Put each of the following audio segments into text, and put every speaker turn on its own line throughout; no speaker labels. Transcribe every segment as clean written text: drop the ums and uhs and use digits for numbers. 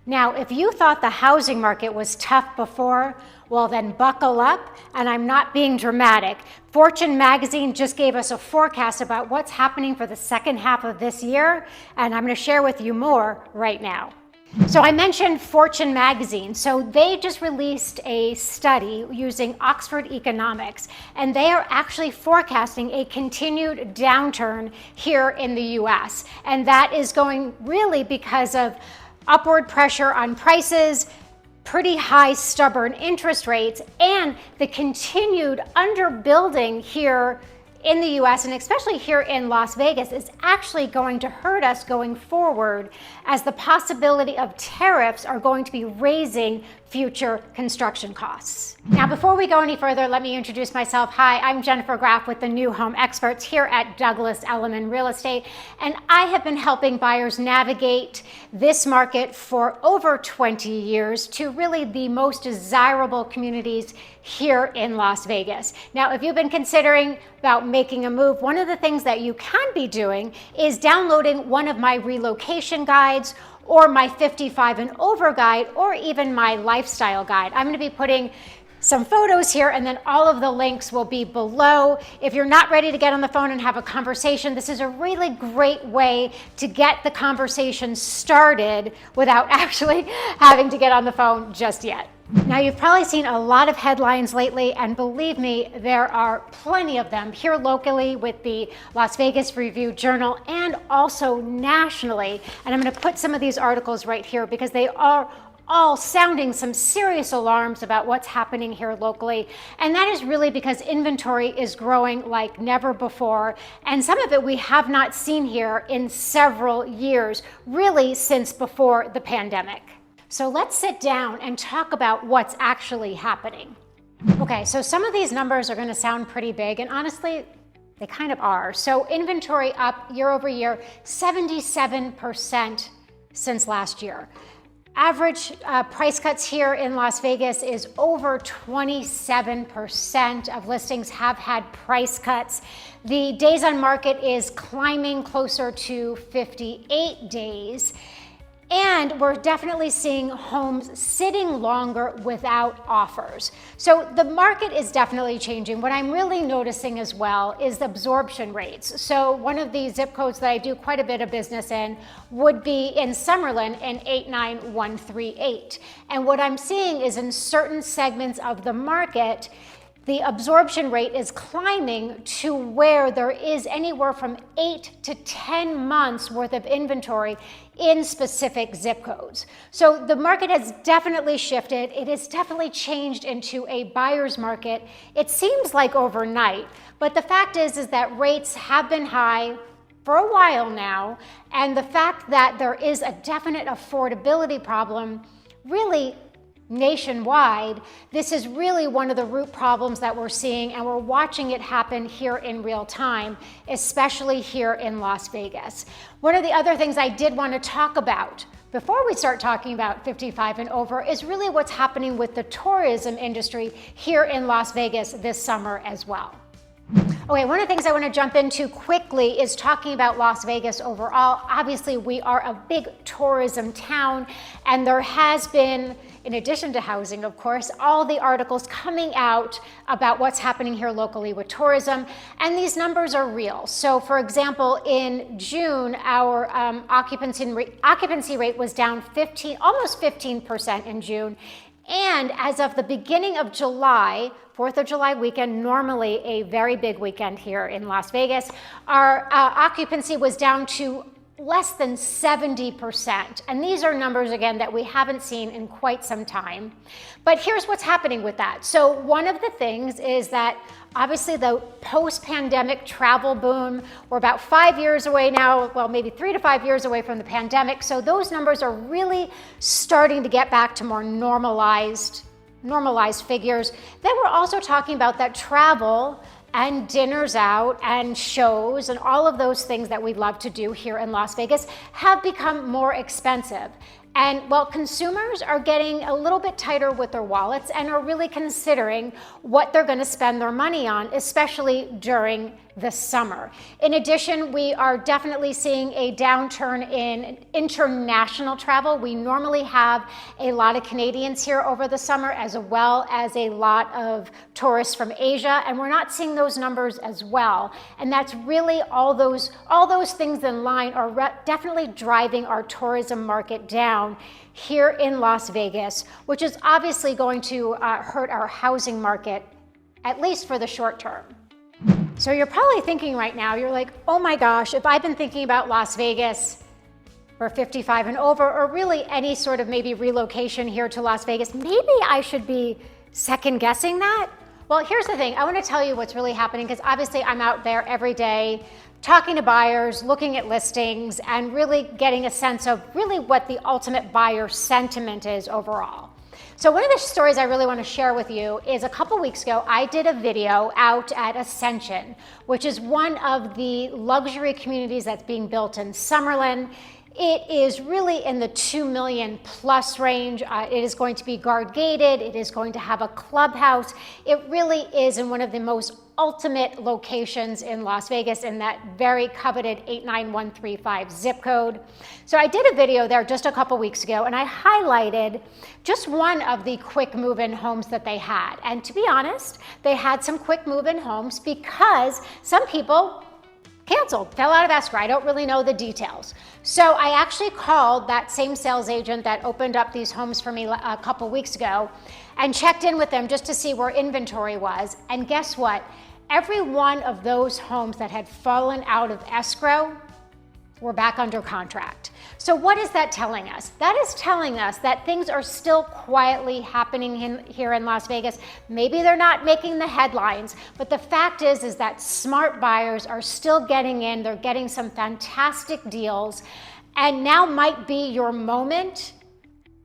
Now, if you thought the housing market was tough before, well then buckle up, and I'm not being dramatic. Fortune magazine just gave us a forecast about what's happening for the second half of this year, and I'm going to share with you more right now. So I mentioned Fortune magazine. So they just released a study using Oxford Economics, and they are actually forecasting a continued downturn here in the US. And that is going really because of upward pressure on prices, pretty high stubborn interest rates, and the continued underbuilding here in the US, and especially here in Las Vegas, is actually going to hurt us going forward, as the possibility of tariffs are going to be raising future construction costs. Now, before we go any further, let me introduce myself. Hi, I'm Jennifer Graff with the New Home Experts here at Douglas Elliman Real Estate, and I have been helping buyers navigate this market for over 20 years to really the most desirable communities here in Las Vegas. Now, if you've been considering about making a move, one of the things that you can be doing is downloading one of my relocation guides, or my 55 and over guide, or even my lifestyle guide. I'm going to be putting some photos here, and then all of the links will be below. If you're not ready to get on the phone and have a conversation, this is a really great way to get the conversation started without actually having to get on the phone just yet. Now, you've probably seen a lot of headlines lately, and believe me, there are plenty of them here locally with the Las Vegas Review-Journal and also nationally. And I'm going to put some of these articles right here because they are all sounding some serious alarms about what's happening here locally. And that is really because inventory is growing like never before. And some of it we have not seen here in several years, really since before the pandemic. So let's sit down and talk about what's actually happening. Okay, so some of these numbers are going to sound pretty big, and honestly, they kind of are. So inventory up year over year, 77% since last year. Average price cuts here in Las Vegas is over 27% of listings have had price cuts. The days on market is climbing closer to 58 days. And we're definitely seeing homes sitting longer without offers. So the market is definitely changing. What I'm really noticing as well is the absorption rates. So one of the zip codes that I do quite a bit of business in would be in Summerlin in 89138. And what I'm seeing is in certain segments of the market, the absorption rate is climbing to where there is anywhere from 8 to 10 months worth of inventory in specific zip codes. So the market has definitely shifted. It has definitely changed into a buyer's market. It seems like overnight, but the fact is that rates have been high for a while now, and the fact that there is a definite affordability problem really nationwide, this is really one of the root problems that we're seeing, and we're watching it happen here in real time, especially here in Las Vegas. One of the other things I did want to talk about before we start talking about 55 and over is really what's happening with the tourism industry here in Las Vegas this summer as well. Okay, one of the things I want to jump into quickly is talking about Las Vegas overall. Obviously, we are a big tourism town, and there has been, in addition to housing, of course, all the articles coming out about what's happening here locally with tourism, and these numbers are real. So, for example, in June, our occupancy rate was down almost 15% in June. And as of the beginning of July, 4th of July weekend, normally a very big weekend here in Las Vegas, our occupancy was down to less than 70%. And these are numbers, again, that we haven't seen in quite some time. But here's what's happening with that. So one of the things is that obviously the post-pandemic travel boom, we're about 5 years away now, well, maybe 3 to 5 years away from the pandemic. So those numbers are really starting to get back to more normalized figures. Then we're also talking about that travel and dinners out and shows and all of those things that we love to do here in Las Vegas have become more expensive. And well, consumers are getting a little bit tighter with their wallets and are really considering what they're going to spend their money on, especially during the summer. In addition, we are definitely seeing a downturn in international travel. We normally have a lot of Canadians here over the summer, as well as a lot of tourists from Asia, and we're not seeing those numbers as well. And that's really all those things in line are definitely driving our tourism market down here in Las Vegas, which is obviously going to hurt our housing market, at least for the short term. So you're probably thinking right now, you're like, oh my gosh, if I've been thinking about Las Vegas for 55 and over, or really any sort of maybe relocation here to Las Vegas, maybe I should be second guessing that? Well, here's the thing. I want to tell you what's really happening, because obviously I'm out there every day talking to buyers, looking at listings, and really getting a sense of really what the ultimate buyer sentiment is overall. So one of the stories I really want to share with you is a couple weeks ago, I did a video out at Ascension, which is one of the luxury communities that's being built in Summerlin. It is really in the $2 million plus range. It is going to be guard gated. It is going to have a clubhouse. It really is in one of the most ultimate locations in Las Vegas, in that very coveted 89135 zip code. So I did a video there just a couple weeks ago, and I highlighted just one of the quick move-in homes that they had. And to be honest, they had some quick move-in homes because some people canceled, fell out of escrow. I don't really know the details. So I actually called that same sales agent that opened up these homes for me a couple weeks ago and checked in with them just to see where inventory was. And guess what? Every one of those homes that had fallen out of escrow were back under contract. So what is that telling us? That is telling us that things are still quietly happening here in Las Vegas. Maybe they're not making the headlines, but the fact is that smart buyers are still getting in. They're getting some fantastic deals, and now might be your moment,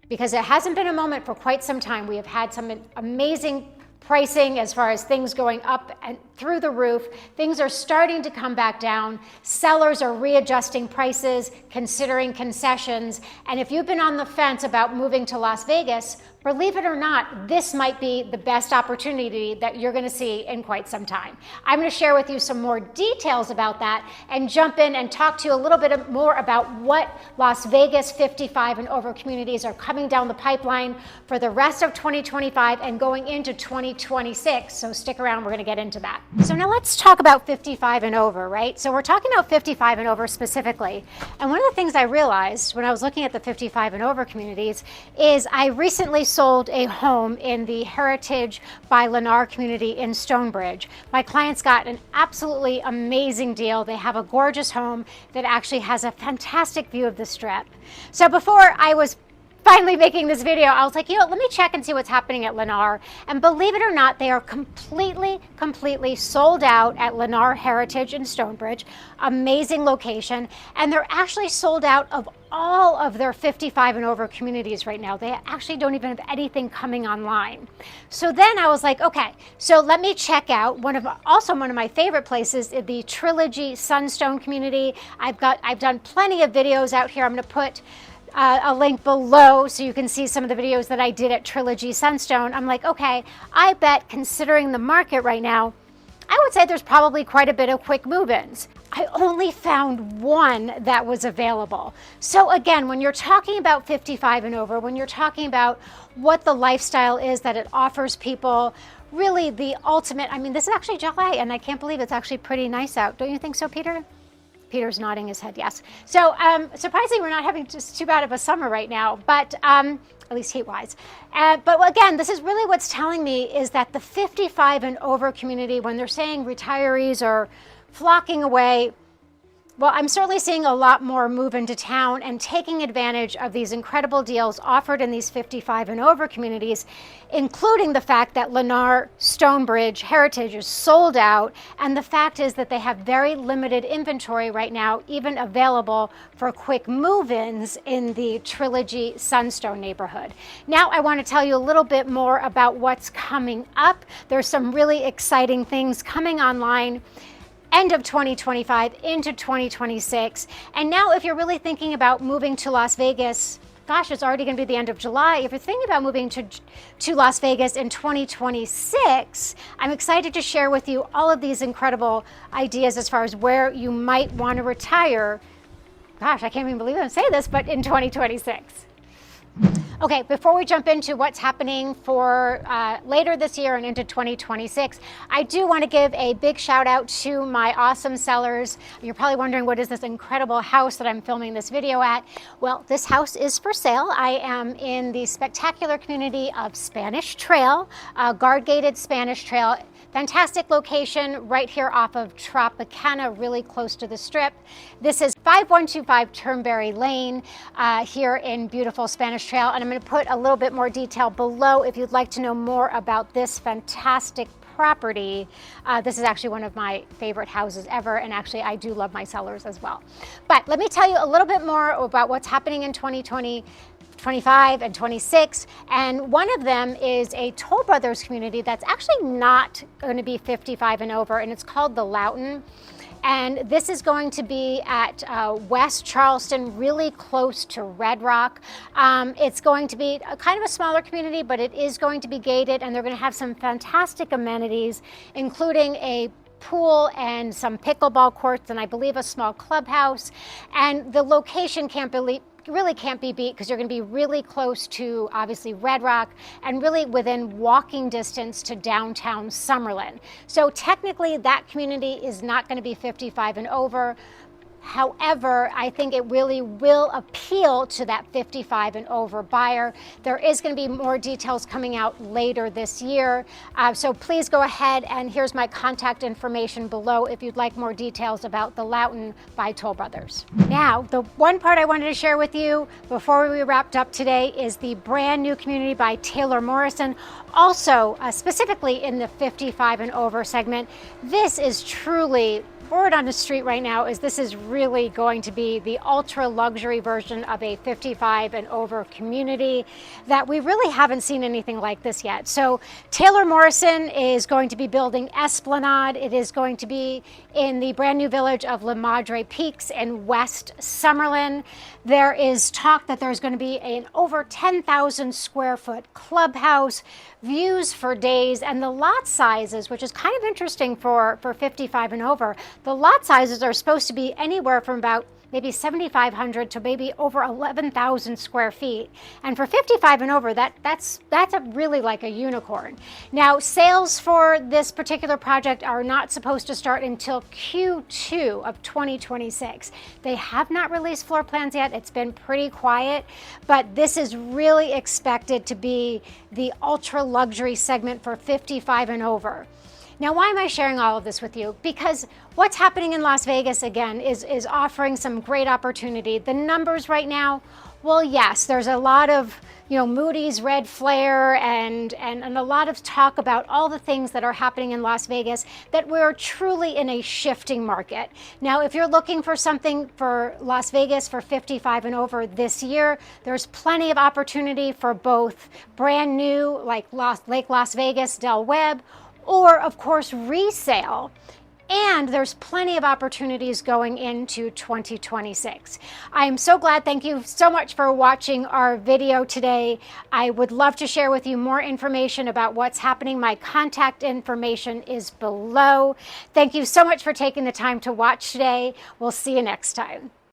because it hasn't been a moment for quite some time. We have had some amazing pricing as far as things going up and through the roof. Things are starting to come back down. Sellers are readjusting prices, considering concessions. And if you've been on the fence about moving to Las Vegas, believe it or not, this might be the best opportunity that you're going to see in quite some time. I'm going to share with you some more details about that and jump in and talk to you a little bit more about what Las Vegas 55 and over communities are coming down the pipeline for the rest of 2025 and going into 2026. So stick around, we're going to get into that. So now let's talk about 55 and over, right? So we're talking about 55 and over specifically. And one of the things I realized when I was looking at the 55 and over communities is I recently sold a home in the Heritage by Lennar community in Stonebridge. My clients got an absolutely amazing deal. They have a gorgeous home that actually has a fantastic view of the Strip. So before I was finally making this video, I was like, let me check and see what's happening at Lennar. And believe it or not, they are completely sold out at Lennar Heritage in Stonebridge. Amazing location. And they're actually sold out of all of their 55 and over communities right now. They actually don't even have anything coming online. So then I was like, okay, so let me check out one of my favorite places, the TRILOGY Sunstone community. I've done plenty of videos out here. I'm going to put a link below so you can see some of the videos that I did at TRILOGY Sunstone. I'm like, okay, I bet considering the market right now, I would say there's probably quite a bit of quick move-ins. I only found one that was available. So again, when you're talking about 55 and over, when you're talking about what the lifestyle is that it offers people, really the ultimate, I mean, this is actually July and I can't believe it's actually pretty nice out. Don't you think so, Peter? Peter's nodding his head, yes. So surprisingly, we're not having just too bad of a summer right now, but at least heat-wise. But again, this is really what's telling me is that the 55 and over community, when they're saying retirees are flocking away, well, I'm certainly seeing a lot more move into town and taking advantage of these incredible deals offered in these 55 and over communities, including the fact that Lennar Stonebridge Heritage is sold out. And the fact is that they have very limited inventory right now, even available for quick move-ins in the TRILOGY Sunstone neighborhood. Now I want to tell you a little bit more about what's coming up. There's some really exciting things coming online end of 2025 into 2026. And now if you're really thinking about moving to Las Vegas gosh, it's already going to be the end of July. If you're thinking about moving to Las Vegas in 2026, I'm excited to share with you all of these incredible ideas as far as where you might want to retire. Gosh, I can't even believe I'm saying this, but in 2026. Okay, before we jump into what's happening for later this year and into 2026, I do want to give a big shout out to my awesome sellers. You're probably wondering, what is this incredible house that I'm filming this video at? Well, this house is for sale. I am in the spectacular community of Spanish Trail, guard-gated Spanish Trail. Fantastic location right here off of Tropicana, really close to the Strip. This is 5125 Turnberry Lane here in beautiful Spanish Trail. And I'm going to put a little bit more detail below if you'd like to know more about this fantastic property. This is actually one of my favorite houses ever, and actually I do love my sellers as well. But let me tell you a little bit more about what's happening in 2020. 25 and 26, and one of them is a Toll Brothers community that's actually not going to be 55 and over, and it's called the Loughton. And this is going to be at West Charleston, really close to Red Rock. It's going to be kind of a smaller community, but it is going to be gated, and they're going to have some fantastic amenities, including a pool and some pickleball courts, and I believe a small clubhouse. And the location really can't be beat because you're going to be really close to, obviously, Red Rock and really within walking distance to downtown Summerlin. So technically that community is not going to be 55 and over. However, I think it really will appeal to that 55 and over buyer. There is going to be more details coming out later this year. So please go ahead, and here's my contact information below if you'd like more details about the Loughton by Toll Brothers. Now, the one part I wanted to share with you before we wrapped up today is the brand new community by Taylor Morrison, also specifically in the 55 and over segment. This is truly, word on the street right now is this is really going to be the ultra luxury version of a 55 and over community that we really haven't seen anything like this yet. So Taylor Morrison is going to be building Esplanade. It is going to be in the brand new village of La Madre Peaks in West Summerlin. There is talk that there's going to be an over 10,000 square foot clubhouse, views for days, and the lot sizes, which is kind of interesting for 55 and over. The lot sizes are supposed to be anywhere from about maybe 7,500 to maybe over 11,000 square feet. And for 55 and over, that's really like a unicorn. Now, sales for this particular project are not supposed to start until Q2 of 2026. They have not released floor plans yet. It's been pretty quiet, but this is really expected to be the ultra luxury segment for 55 and over. Now, why am I sharing all of this with you? Because what's happening in Las Vegas, again, is offering some great opportunity. The numbers right now, well, yes, there's a lot of, Moody's red flare and a lot of talk about all the things that are happening in Las Vegas, that we're truly in a shifting market. Now, if you're looking for something for Las Vegas for 55 and over this year, there's plenty of opportunity for both brand new, like Lake Las Vegas, Del Webb, or of course resale. And there's plenty of opportunities going into 2026. I am so glad. Thank you so much for watching our video today. I would love to share with you more information about what's happening. My contact information is below. Thank you so much for taking the time to watch today. We'll see you next time.